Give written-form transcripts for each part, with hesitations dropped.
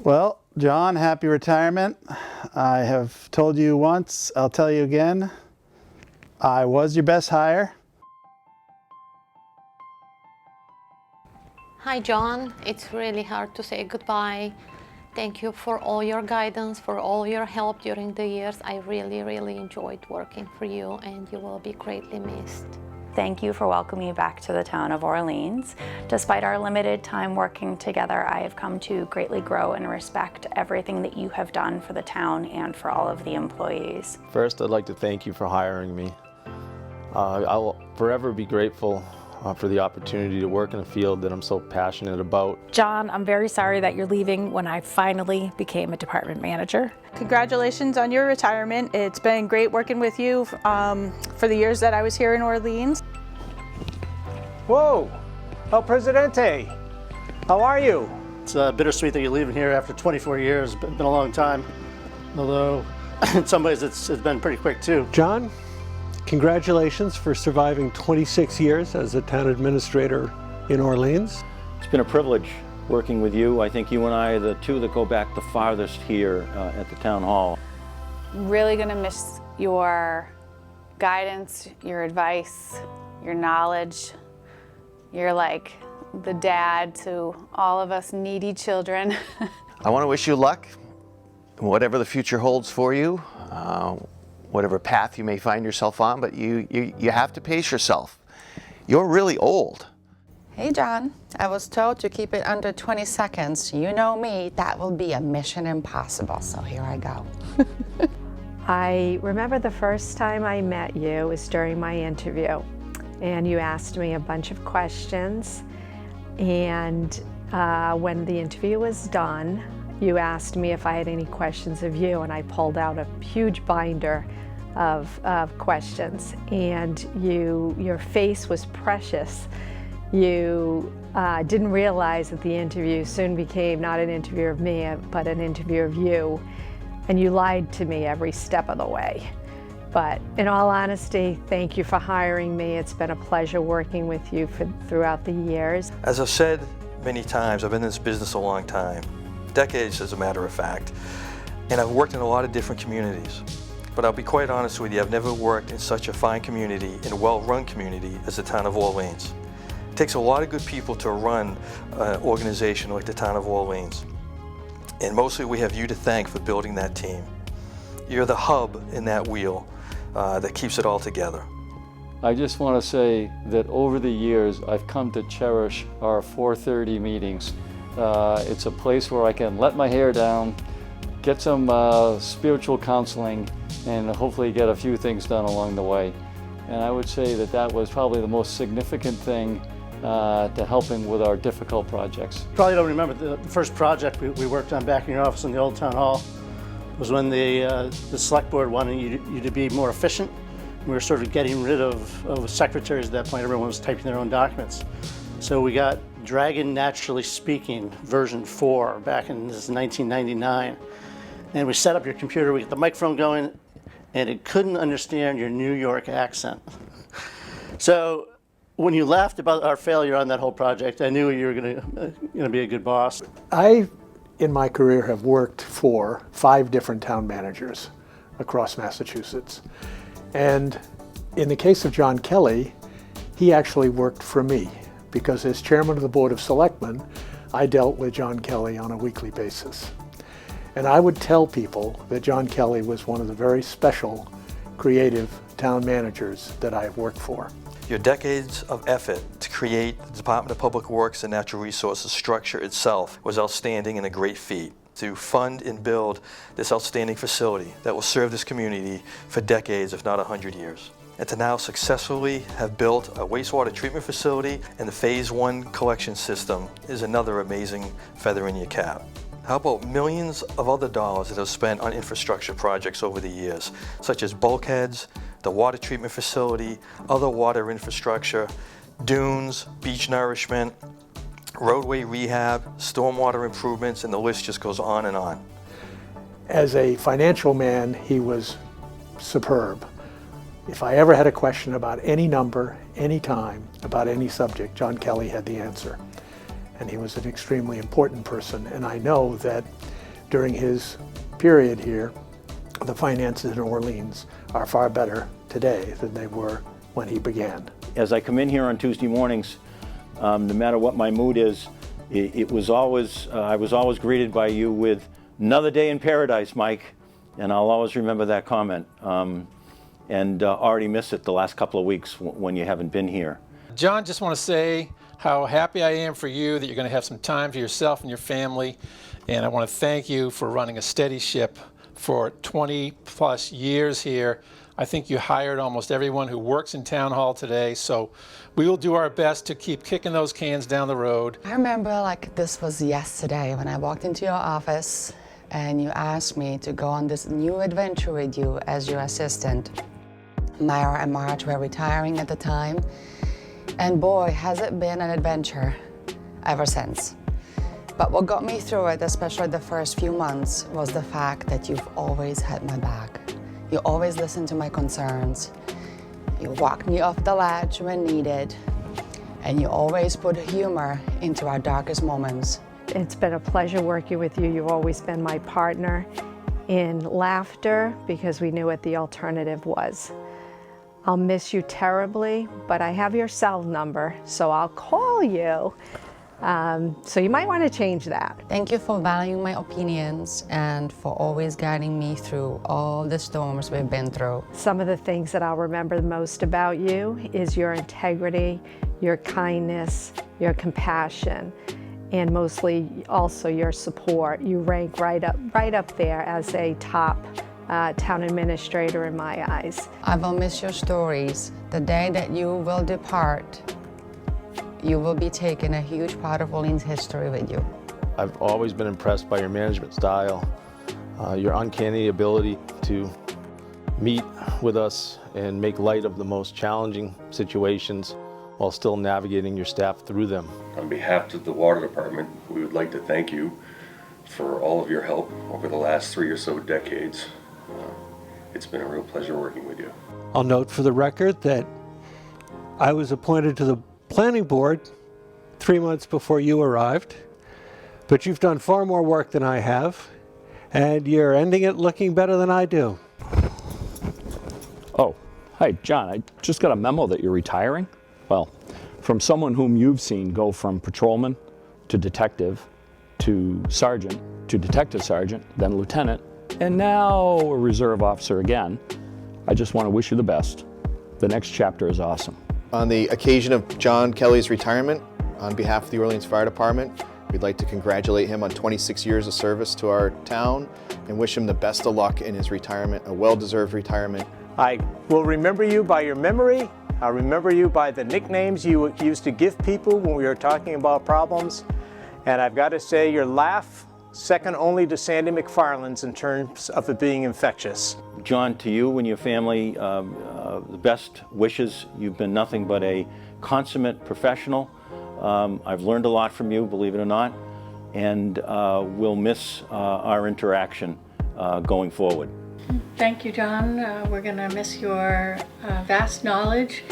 Well, John, happy retirement. I have told you once, I'll tell you again, I was your best hire. Hi, John. It's really hard to say goodbye. Thank you for all your guidance, for all your help during the years. I really, really enjoyed working for you, and you will be greatly missed. Thank you for welcoming me back to the town of Orleans. Despite our limited time working together, I have come to greatly grow and respect everything that you have done for the town and for all of the employees. First, I'd like to thank you for hiring me. I will forever be grateful for the opportunity to work in a field that I'm so passionate about. John, I'm very sorry that you're leaving when I finally became a department manager. Congratulations on your retirement. It's been great working with you for the years that I was here in Orleans. Whoa, El Presidente, how are you? It's bittersweet that you're leaving here after 24 years. It's been a long time, although in some ways it's been pretty quick too. John, congratulations for surviving 26 years as a town administrator in Orleans. It's been a privilege working with you. I think you and I are the two that go back the farthest here at the town hall. Really gonna miss your guidance, your advice, your knowledge. You're like the dad to all of us needy children. I want to wish you luck, whatever the future holds for you, whatever path you may find yourself on, but you have to pace yourself. You're really old. Hey John, I was told to keep it under 20 seconds. You know me, that will be a mission impossible, so here I go. I remember the first time I met you was during my interview, and you asked me a bunch of questions, and when the interview was done, you asked me if I had any questions of you, and I pulled out a huge binder of questions, and your face was precious. You didn't realize that the interview soon became not an interview of me, but an interview of you, and you lied to me every step of the way. But in all honesty, thank you for hiring me. It's been a pleasure working with you throughout the years. As I've said many times, I've been in this business a long time, decades as a matter of fact, and I've worked in a lot of different communities. But I'll be quite honest with you, I've never worked in such a fine community and a well-run community as the town of Orleans. It takes a lot of good people to run an organization like the town of Orleans. And mostly we have you to thank for building that team. You're the hub in that wheel that keeps it all together. I just want to say that over the years, I've come to cherish our 4:30 meetings. It's a place where I can let my hair down, get some spiritual counseling, and hopefully get a few things done along the way. And I would say that that was probably the most significant thing to helping with our difficult projects. You probably don't remember the first project we worked on back in your office in the old town hall was when the select board wanted you to be more efficient. We were sort of getting rid of secretaries at that point. Everyone was typing their own documents. So we got Dragon Naturally Speaking version 4 back in 1999. And we set up your computer, we got the microphone going, and it couldn't understand your New York accent. So when you laughed about our failure on that whole project, I knew you were gonna be a good boss. I, in my career, have worked for 5 different town managers across Massachusetts. And in the case of John Kelly, he actually worked for me because as chairman of the Board of Selectmen, I dealt with John Kelly on a weekly basis. And I would tell people that John Kelly was one of the very special, creative town managers that I have worked for. Your decades of effort to create the Department of Public Works and Natural Resources structure itself was outstanding and a great feat. To fund and build this outstanding facility that will serve this community for decades, if not 100 years. And to now successfully have built a wastewater treatment facility and the Phase 1 collection system is another amazing feather in your cap. How about millions of other dollars that have spent on infrastructure projects over the years, such as bulkheads, the water treatment facility, other water infrastructure, dunes, beach nourishment, roadway rehab, stormwater improvements, and the list just goes on and on. As a financial man, he was superb. If I ever had a question about any number, any time, about any subject, John Kelly had the answer. And he was an extremely important person. And I know that during his period here, the finances in Orleans are far better today than they were when he began. As I come in here on Tuesday mornings, no matter what my mood is, it was always, I was always greeted by you with another day in paradise, Mike, and I'll always remember that comment. And already miss it the last couple of weeks when you haven't been here. John, just want to say how happy I am for you that you're going to have some time for yourself and your family. And I want to thank you for running a steady ship for 20 plus years here. I think you hired almost everyone who works in Town Hall today. So we will do our best to keep kicking those cans down the road. I remember like this was yesterday when I walked into your office and you asked me to go on this new adventure with you as your assistant. Myra and Marge were retiring at the time, and boy, has it been an adventure ever since. But what got me through it, especially the first few months, was the fact that you've always had my back. You always listened to my concerns. You walked me off the ledge when needed, and you always put humor into our darkest moments. It's been a pleasure working with you. You've always been my partner in laughter because we knew what the alternative was. I'll miss you terribly, but I have your cell number, so I'll call you. So you might want to change that. Thank you for valuing my opinions and for always guiding me through all the storms we've been through. Some of the things that I'll remember the most about you is your integrity, your kindness, your compassion, and mostly also your support. You rank right up there as a top town administrator in my eyes. I will miss your stories. The day that you will depart, you will be taking a huge part of Orleans history with you. I've always been impressed by your management style, your uncanny ability to meet with us and make light of the most challenging situations while still navigating your staff through them. On behalf of the Water Department, we would like to thank you for all of your help over the last 3 or so decades. It's been a real pleasure working with you. I'll note for the record that I was appointed to the Planning Board 3 months before you arrived, but you've done far more work than I have, and you're ending it looking better than I do. Oh, hi, John. I just got a memo that you're retiring. Well, from someone whom you've seen go from patrolman to detective to sergeant to detective sergeant, then lieutenant, and now a reserve officer again. I just want to wish you the best. The next chapter is awesome. On the occasion of John Kelly's retirement, on behalf of the Orleans Fire Department, we'd like to congratulate him on 26 years of service to our town and wish him the best of luck in his retirement, a well-deserved retirement. I will remember you by your memory. I'll remember you by the nicknames you used to give people when we were talking about problems. And I've got to say, your laugh, second only to Sandy McFarland's in terms of it being infectious. John, to you and your family, the best wishes. You've been nothing but a consummate professional. I've learned a lot from you, believe it or not, and we'll miss our interaction going forward. Thank you, John. We're going to miss your vast knowledge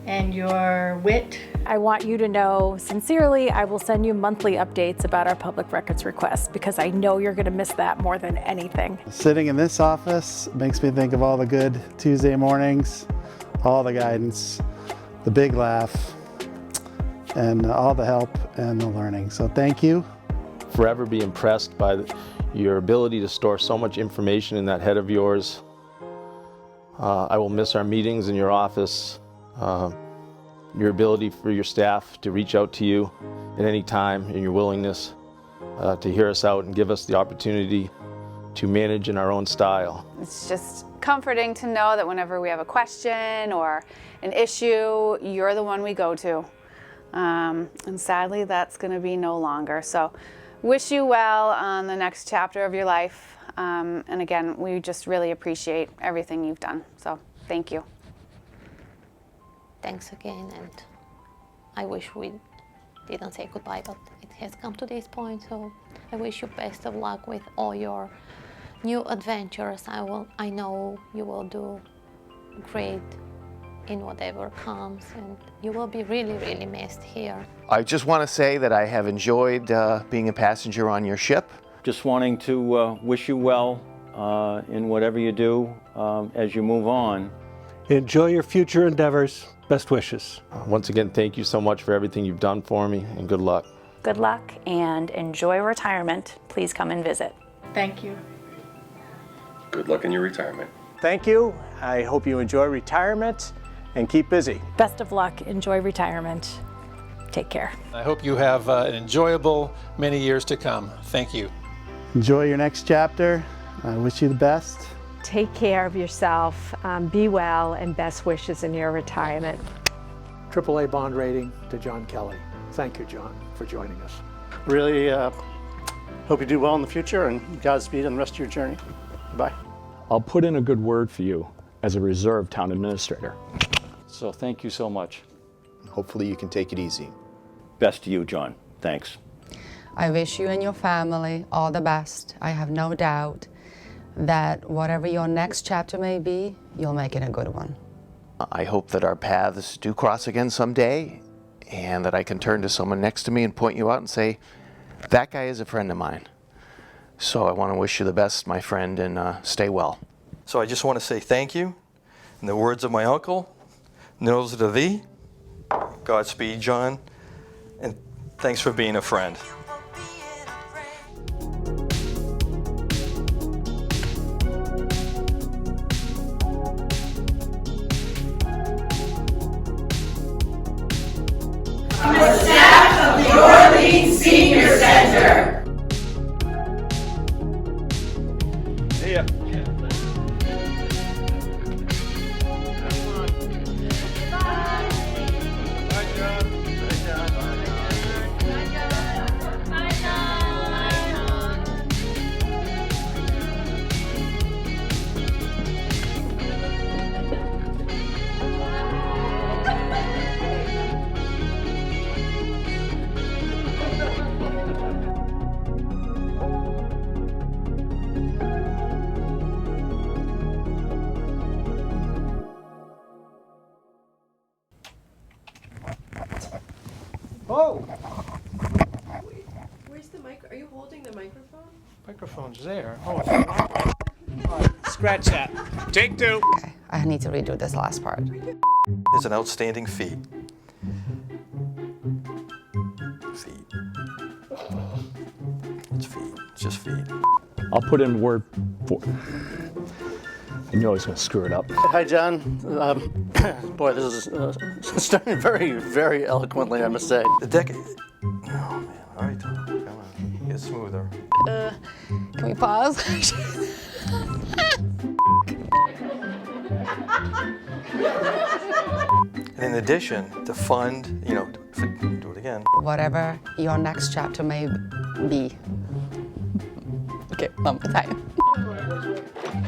and your wit. I want you to know, sincerely, I will send you monthly updates about our public records request because I know you're going to miss that more than anything. Sitting in this office makes me think of all the good Tuesday mornings, all the guidance, the big laugh, and all the help and the learning. So thank you. Forever be impressed by your ability to store so much information in that head of yours. I will miss our meetings in your office, your ability for your staff to reach out to you at any time, and your willingness to hear us out and give us the opportunity to manage in our own style. It's just comforting to know that whenever we have a question or an issue, you're the one we go to. And sadly, that's going to be no longer. So wish you well on the next chapter of your life. And again, we just really appreciate everything you've done. So thank you. Thanks again, and I wish we didn't say goodbye, but it has come to this point, so I wish you best of luck with all your new adventures. I know you will do great in whatever comes, and you will be really, really missed here. I just want to say that I have enjoyed being a passenger on your ship just wanting to wish you well in whatever you do as you move on. Enjoy your future endeavors. Best wishes. Once again, thank you so much for everything you've done for me, and good luck. Good luck and enjoy retirement. Please come and visit. Thank you. Good luck in your retirement. Thank you. I hope you enjoy retirement and keep busy. Best of luck. Enjoy retirement. Take care. I hope you have an enjoyable many years to come. Thank you. Enjoy your next chapter. I wish you the best. Take care of yourself, be well, and best wishes in your retirement. AAA bond rating to John Kelly. Thank you, John, for joining us. Really hope you do well in the future, and Godspeed on the rest of your journey. Bye. I'll put in a good word for you as a reserve town administrator. So thank you so much. Hopefully you can take it easy. Best to you, John. Thanks. I wish you and your family all the best. I have no doubt that whatever your next chapter may be, you'll make it a good one. I hope that our paths do cross again someday, and that I can turn to someone next to me and point you out and say, that guy is a friend of mine. So I want to wish you the best, my friend, and stay well. So I just want to say thank you. In the words of my uncle, Nils to thee, Godspeed, John, and thanks for being a friend. From the staff of the Orleans Senior Center. See ya. Oh! Where's the mic? Are you holding the microphone? Microphone's there. Oh, it's Scratch that. Take two. Okay, I need to redo this last part. It's an outstanding feat. Feet. It's feet. It's just feet. I'll put in a word for I knew I was going to screw it up. Hi, John. Boy, this is starting very, very eloquently, I must say. The decade. Oh, man. All right, Tom. Come on. Get smoother. Can we pause? And in addition, to fund, do it again. Whatever your next chapter may be. Okay, one more time.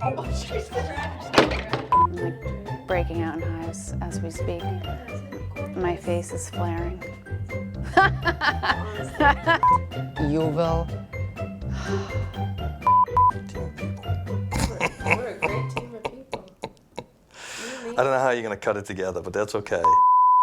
I'm like breaking out in hives as we speak. My face is flaring. You will. We're a great team of people. I don't know how you're going to cut it together, but that's okay.